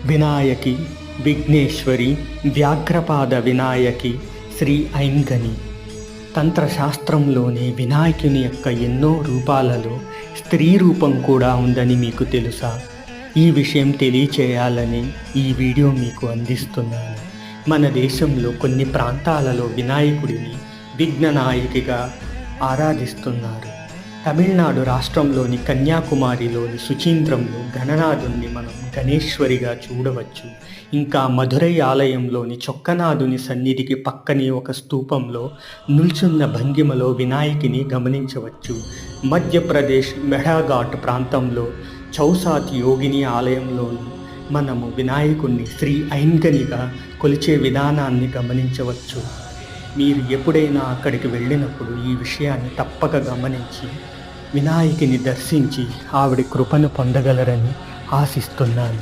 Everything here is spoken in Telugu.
వినాయకి, విఘ్నేశ్వరి, వ్యాఘ్రపాద వినాయకి, శ్రీ ఐంగని. తంత్రశాస్త్రంలోని వినాయకుని యొక్క ఎన్నో రూపాలలో స్త్రీ రూపం కూడా ఉందని మీకు తెలుసా? ఈ విషయం తెలియచేయాలని ఈ వీడియో మీకు అందిస్తున్నాను. మన దేశంలో కొన్ని ప్రాంతాలలో వినాయకుడిని విఘ్ననాయకిగా ఆరాధిస్తున్నారు. తమిళనాడు రాష్ట్రంలోని కన్యాకుమారిలోని సుచీంద్రంలో గణనాథుని మనం గణేశ్వరిగా చూడవచ్చు. ఇంకా మధురై ఆలయంలోని చొక్కనాథుని సన్నిధికి పక్కనే ఒక స్తూపంలో నిల్చున్న భంగిమలో వినాయకిని గమనించవచ్చు. మధ్యప్రదేశ్ మెఢాఘాట్ ప్రాంతంలో చౌసాత్ యోగిని ఆలయంలోనూ మనము వినాయకుడిని శ్రీ ఐంగనిగా కొలిచే విధానాన్ని గమనించవచ్చు. మీరు ఎప్పుడైనా అక్కడికి వెళ్ళినప్పుడు ఈ విషయాన్ని తప్పక గమనించి వినాయకుని దర్శించి ఆవిడ కృపను పొందగలరని ఆశిస్తున్నాను.